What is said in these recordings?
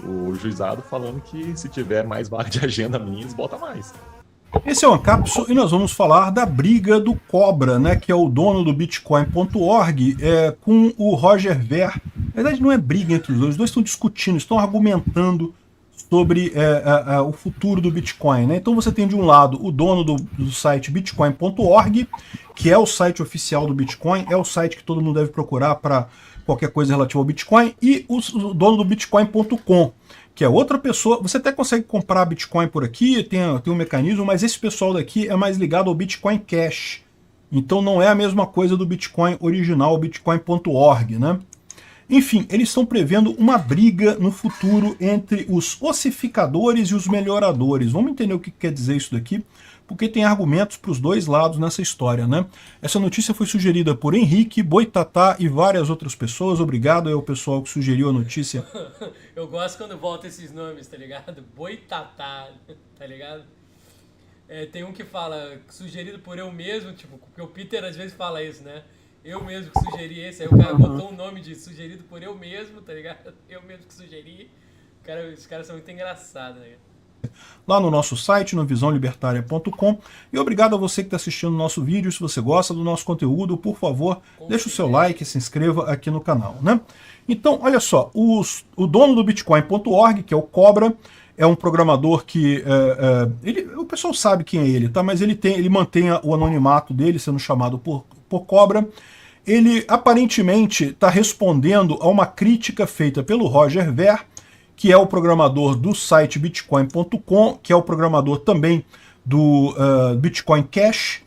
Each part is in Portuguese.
o juizado falando que se tiver mais vaga de agenda minha, eles botam mais. Esse é o Ancapso e nós vamos falar da briga do Cobra, né, que é o dono do Bitcoin.org, com o Roger Ver. Na verdade não é briga entre os dois estão discutindo, estão argumentando sobre o futuro do Bitcoin, né? Então você tem de um lado o dono do site Bitcoin.org, que é o site oficial do Bitcoin, é o site que todo mundo deve procurar para qualquer coisa relativa ao Bitcoin, e o dono do Bitcoin.com, que é outra pessoa. Você até consegue comprar Bitcoin por aqui, tem um mecanismo, mas esse pessoal daqui é mais ligado ao Bitcoin Cash. Então não é a mesma coisa do Bitcoin original, Bitcoin.org, né? Enfim, eles estão prevendo uma briga no futuro entre os ossificadores e os melhoradores. Vamos entender o que quer dizer isso daqui, porque tem argumentos para os dois lados nessa história, né? Essa notícia foi sugerida por Henrique, Boitatá e várias outras pessoas. Obrigado ao pessoal que sugeriu a notícia. Eu gosto quando volta esses nomes, tá ligado? Boitatá, tá ligado? Tem um que fala sugerido por eu mesmo, tipo, porque o Peter às vezes fala isso, né? Eu mesmo que sugeri esse, aí o cara botou um nome de sugerido por eu mesmo, tá ligado? Eu mesmo que sugeri. Os caras são muito engraçados, né? Lá no nosso site, no visãolibertaria.com. E obrigado a você que está assistindo o nosso vídeo. Se você gosta do nosso conteúdo, por favor, deixa o seu like e se inscreva aqui no canal, né? Então, olha só, o dono do Bitcoin.org, que é o Cobra, é um programador que... o pessoal sabe quem é ele, tá? Mas ele mantém o anonimato dele, sendo chamado por Cobra. Ele aparentemente está respondendo a uma crítica feita pelo Roger Ver, que é o programador do site Bitcoin.com, que é o programador também do Bitcoin Cash,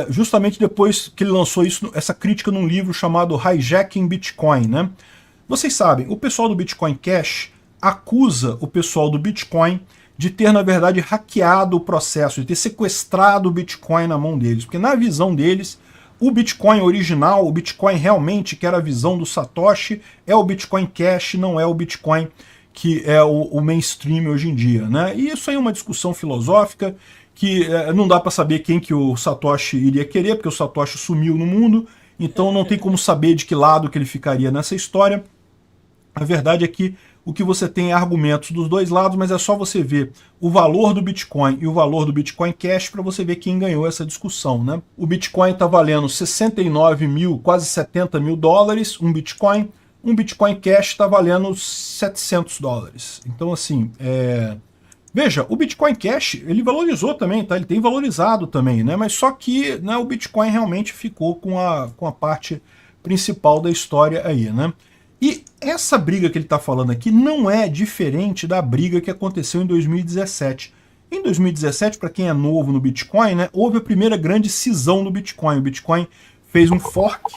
justamente depois que ele lançou essa crítica num livro chamado Hijacking Bitcoin, né? Vocês sabem, o pessoal do Bitcoin Cash acusa o pessoal do Bitcoin de ter, na verdade, hackeado o processo, de ter sequestrado o Bitcoin na mão deles, porque na visão deles, o Bitcoin original, o Bitcoin realmente, que era a visão do Satoshi, é o Bitcoin Cash, não é o Bitcoin que é o mainstream hoje em dia, né? E isso aí é uma discussão filosófica que não dá para saber quem que o Satoshi iria querer, porque o Satoshi sumiu no mundo, então não tem como saber de que lado que ele ficaria nessa história. A verdade é que o que você tem é argumentos dos dois lados, mas é só você ver o valor do Bitcoin e o valor do Bitcoin Cash para você ver quem ganhou essa discussão, né? O Bitcoin está valendo 69 mil, quase 70 mil dólares, um Bitcoin Cash está valendo 700 dólares. Então, assim, veja, o Bitcoin Cash, ele valorizou também, tá? Ele tem valorizado também, né? Mas só que, né, o Bitcoin realmente ficou com a parte principal da história aí, né? E essa briga que ele está falando aqui não é diferente da briga que aconteceu em 2017. Em 2017, para quem é novo no Bitcoin, né, houve a primeira grande cisão do Bitcoin. O Bitcoin fez um fork,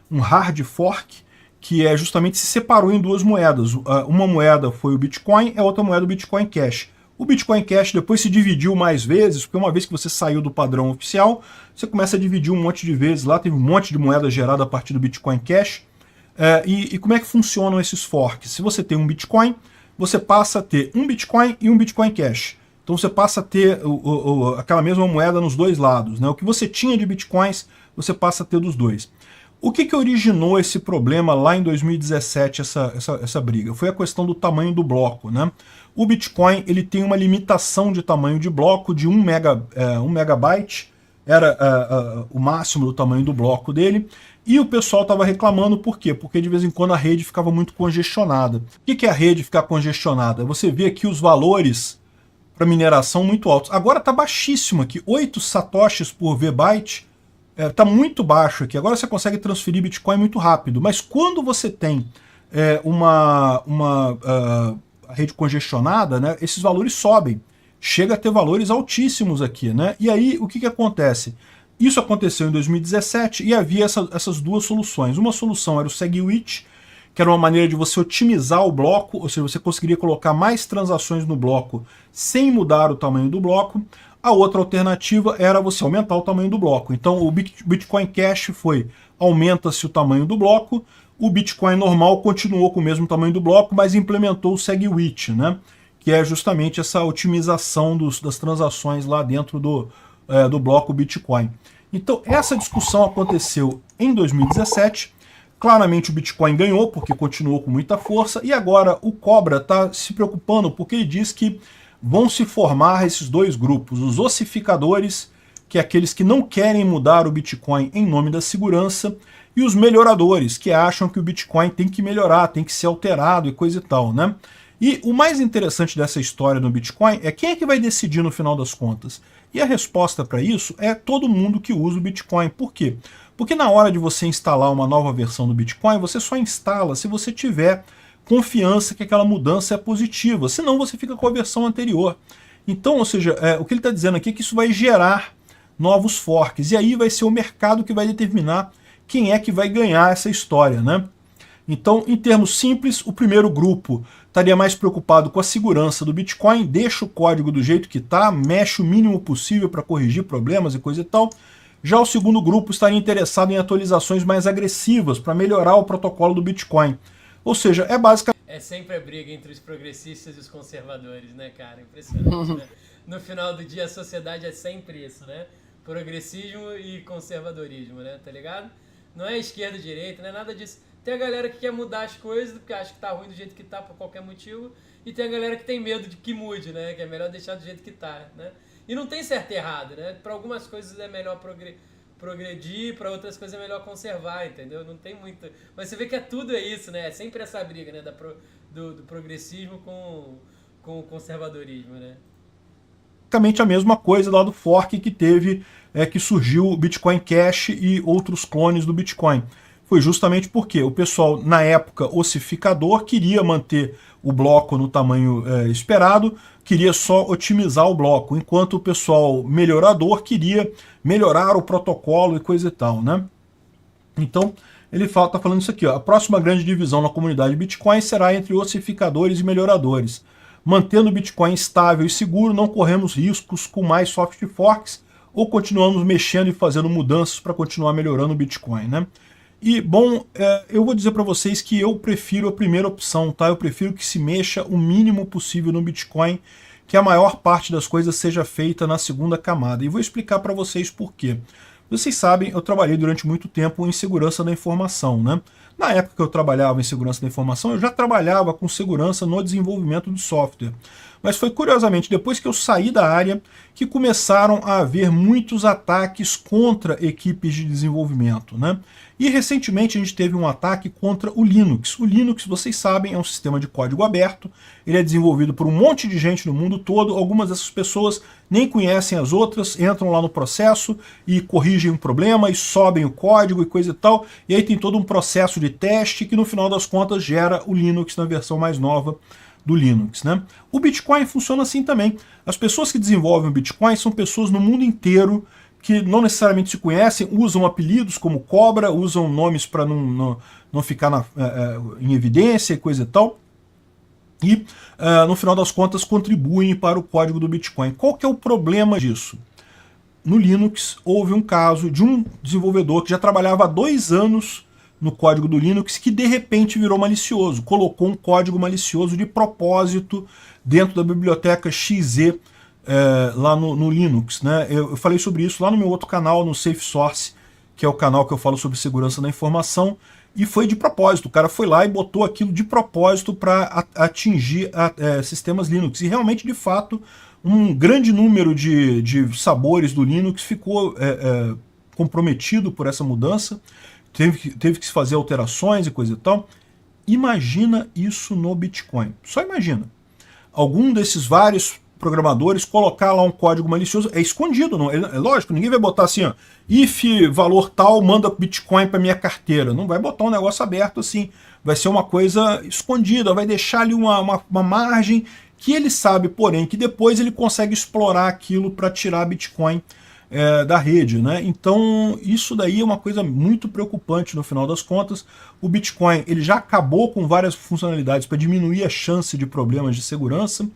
um hard fork, que justamente se separou em duas moedas. Uma moeda foi o Bitcoin, a outra moeda o Bitcoin Cash. O Bitcoin Cash depois se dividiu mais vezes, porque uma vez que você saiu do padrão oficial, você começa a dividir um monte de vezes. Lá teve um monte de moeda gerada a partir do Bitcoin Cash. E como é que funcionam esses forks? Se você tem um Bitcoin, você passa a ter um Bitcoin e um Bitcoin Cash. Então você passa a ter aquela mesma moeda nos dois lados, né? O que você tinha de Bitcoins, você passa a ter dos dois. O que originou esse problema lá em 2017, essa briga? Foi a questão do tamanho do bloco, né? O Bitcoin ele tem uma limitação de tamanho de bloco de 1 megabyte, era o máximo do tamanho do bloco dele, e o pessoal estava reclamando por quê? Porque de vez em quando a rede ficava muito congestionada. O que é a rede ficar congestionada? Você vê aqui os valores para mineração muito altos. Agora está baixíssimo aqui, 8 satoshis por V-byte, está muito baixo aqui. Agora você consegue transferir Bitcoin muito rápido, mas quando você tem uma rede congestionada, né, esses valores sobem. Chega a ter valores altíssimos aqui, né? E aí, o que acontece? Isso aconteceu em 2017 e havia essas duas soluções. Uma solução era o SegWit, que era uma maneira de você otimizar o bloco, ou seja, você conseguiria colocar mais transações no bloco sem mudar o tamanho do bloco. A outra alternativa era você aumentar o tamanho do bloco. Então, o Bitcoin Cash foi aumenta-se o tamanho do bloco, o Bitcoin normal continuou com o mesmo tamanho do bloco, mas implementou o SegWit, né? Que é justamente essa otimização das transações lá dentro do bloco Bitcoin. Então, essa discussão aconteceu em 2017. Claramente o Bitcoin ganhou, porque continuou com muita força, e agora o Cobra está se preocupando, porque ele diz que vão se formar esses dois grupos, os ossificadores, que é aqueles que não querem mudar o Bitcoin em nome da segurança, e os melhoradores, que acham que o Bitcoin tem que melhorar, tem que ser alterado e coisa e tal, né? E o mais interessante dessa história no Bitcoin é quem é que vai decidir no final das contas. E a resposta para isso é todo mundo que usa o Bitcoin. Por quê? Porque na hora de você instalar uma nova versão do Bitcoin, você só instala se você tiver confiança que aquela mudança é positiva, senão você fica com a versão anterior. Então, ou seja, o que ele está dizendo aqui é que isso vai gerar novos forks, e aí vai ser o mercado que vai determinar quem é que vai ganhar essa história, né? Então, em termos simples, o primeiro grupo estaria mais preocupado com a segurança do Bitcoin, deixa o código do jeito que está, mexe o mínimo possível para corrigir problemas e coisa e tal. Já o segundo grupo estaria interessado em atualizações mais agressivas para melhorar o protocolo do Bitcoin. Ou seja, é basicamente... É sempre a briga entre os progressistas e os conservadores, né, cara? Impressionante, né? No final do dia, a sociedade é sempre isso, né? Progressismo e conservadorismo, né? Tá ligado? Não é esquerda e direita, não é nada disso. Tem a galera que quer mudar as coisas porque acha que tá ruim do jeito que tá por qualquer motivo, e tem a galera que tem medo de que mude, né? Que é melhor deixar do jeito que tá, né? E não tem certo e errado, né? Para algumas coisas é melhor progredir, para outras coisas é melhor conservar, entendeu? Não tem muito... Mas você vê que tudo é isso, né? É sempre essa briga, né? Do progressismo com o conservadorismo, né? Basicamente a mesma coisa lá do fork que teve, que surgiu o Bitcoin Cash e outros clones do Bitcoin. Foi justamente porque o pessoal, na época, ossificador, queria manter o bloco no tamanho esperado, queria só otimizar o bloco, enquanto o pessoal melhorador queria melhorar o protocolo e coisa e tal, né? Então, ele está falando isso aqui, ó, a próxima grande divisão na comunidade Bitcoin será entre ossificadores e melhoradores. Mantendo o Bitcoin estável e seguro, não corremos riscos com mais soft forks ou continuamos mexendo e fazendo mudanças para continuar melhorando o Bitcoin, né? E, bom, eu vou dizer para vocês que eu prefiro a primeira opção, tá? Eu prefiro que se mexa o mínimo possível no Bitcoin, que a maior parte das coisas seja feita na segunda camada. E vou explicar para vocês por quê. Vocês sabem, eu trabalhei durante muito tempo em segurança da informação, né? Na época que eu trabalhava em segurança da informação, eu já trabalhava com segurança no desenvolvimento de software. Mas foi curiosamente depois que eu saí da área que começaram a haver muitos ataques contra equipes de desenvolvimento, né? E recentemente a gente teve um ataque contra o Linux. O Linux, vocês sabem, é um sistema de código aberto, ele é desenvolvido por um monte de gente no mundo todo, algumas dessas pessoas nem conhecem as outras, entram lá no processo e corrigem um problema e sobem o código e coisa e tal, e aí tem todo um processo de teste que no final das contas gera o Linux na versão mais nova do Linux, né? O Bitcoin funciona assim também. As pessoas que desenvolvem o Bitcoin são pessoas no mundo inteiro que não necessariamente se conhecem, usam apelidos como Cobra, usam nomes para não ficar em evidência e coisa e tal, e no final das contas contribuem para o código do Bitcoin. Qual que é o problema disso? No Linux houve um caso de um desenvolvedor que já trabalhava há 2 anos no código do Linux que de repente virou malicioso, colocou um código malicioso de propósito dentro da biblioteca XZ lá no Linux, né? Eu falei sobre isso lá no meu outro canal, no Safe Source, que é o canal que eu falo sobre segurança da informação, e foi de propósito. O cara foi lá e botou aquilo de propósito para atingir sistemas Linux. E realmente, de fato, um grande número de sabores do Linux ficou comprometido por essa mudança. Teve que se fazer alterações e coisa e tal. Imagina isso no Bitcoin. Só imagina. Algum desses vários programadores colocar lá um código malicioso, é escondido, não, é lógico, ninguém vai botar assim, ó, if valor tal, manda Bitcoin para minha carteira. Não vai botar um negócio aberto assim. Vai ser uma coisa escondida, vai deixar ali uma margem que ele sabe, porém, que depois ele consegue explorar aquilo para tirar Bitcoin da rede, né? Então isso daí é uma coisa muito preocupante no final das contas. O Bitcoin ele já acabou com várias funcionalidades para diminuir a chance de problemas de segurança.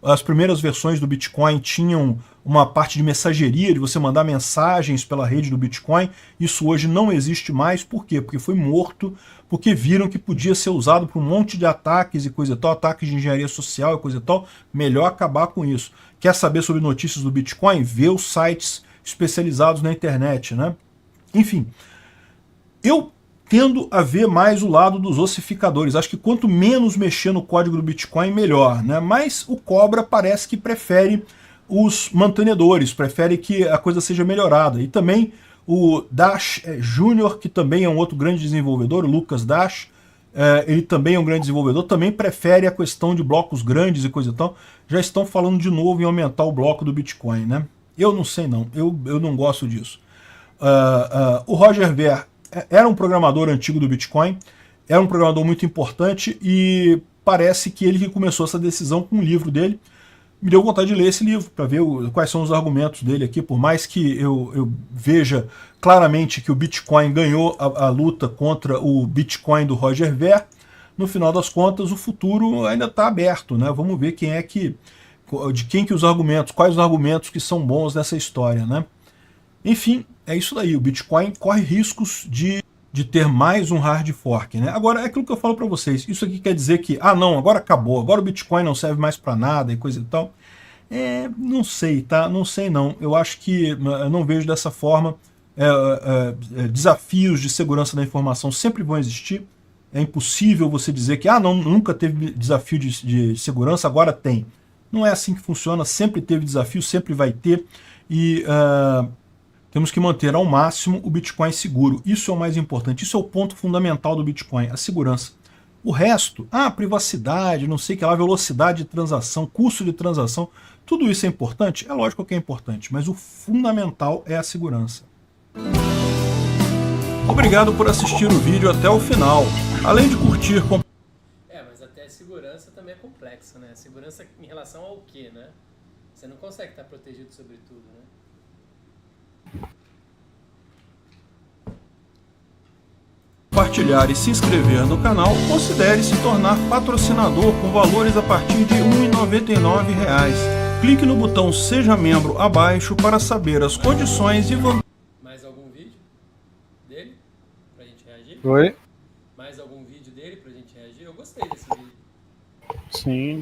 As primeiras versões do Bitcoin tinham uma parte de mensageria, de você mandar mensagens pela rede do Bitcoin. Isso hoje não existe mais. Por quê? Porque foi morto, porque viram que podia ser usado para um monte de ataques e coisa e tal, ataques de engenharia social e coisa e tal. Melhor acabar com isso. Quer saber sobre notícias do Bitcoin? Vê os sites especializados na internet, né? Enfim, eu tendo a ver mais o lado dos ossificadores. Acho que quanto menos mexer no código do Bitcoin, melhor, né? Mas o Cobra parece que prefere os mantenedores, prefere que a coisa seja melhorada. E também o Dash Jr., que também é um outro grande desenvolvedor, o Lucas Dash, ele também é um grande desenvolvedor, também prefere a questão de blocos grandes e coisa e tal. Já estão falando de novo em aumentar o bloco do Bitcoin, né? Eu não sei não, eu não gosto disso. O Roger Ver era um programador antigo do Bitcoin, era um programador muito importante e parece que ele que começou essa decisão com um livro dele. Me deu vontade de ler esse livro para ver quais são os argumentos dele aqui, por mais que eu veja claramente que o Bitcoin ganhou a luta contra o Bitcoin do Roger Ver, no final das contas o futuro ainda está aberto, né? Vamos ver quem é que, de quem que os argumentos, quais os argumentos que são bons nessa história, né? Enfim, é isso daí, o Bitcoin corre riscos de ter mais um hard fork, né? Agora, é aquilo que eu falo para vocês, isso aqui quer dizer que, não, agora acabou, agora o Bitcoin não serve mais para nada e coisa e tal. Não sei, tá? Não sei não. Eu acho que, eu não vejo dessa forma. Desafios de segurança da informação sempre vão existir. É impossível você dizer que, não, nunca teve desafio de segurança, agora tem. Não é assim que funciona, sempre teve desafio, sempre vai ter. E temos que manter ao máximo o Bitcoin seguro. Isso é o mais importante, isso é o ponto fundamental do Bitcoin, a segurança. O resto, privacidade, não sei o que lá, velocidade de transação, custo de transação, tudo isso é importante? É lógico que é importante, mas o fundamental é a segurança. Obrigado por assistir o vídeo até o final. Além de curtir... Mas até a segurança também é complexa, né? Segurança em relação ao quê, né? Você não consegue estar protegido sobre tudo, né? Compartilhar e se inscrever no canal, considere se tornar patrocinador com valores a partir de R$ 1,99. Clique no botão Seja Membro abaixo para saber as condições e vantagens. Mais algum vídeo dele pra gente reagir? Oi? Mais algum vídeo dele pra gente reagir? Eu gostei desse vídeo. Sim,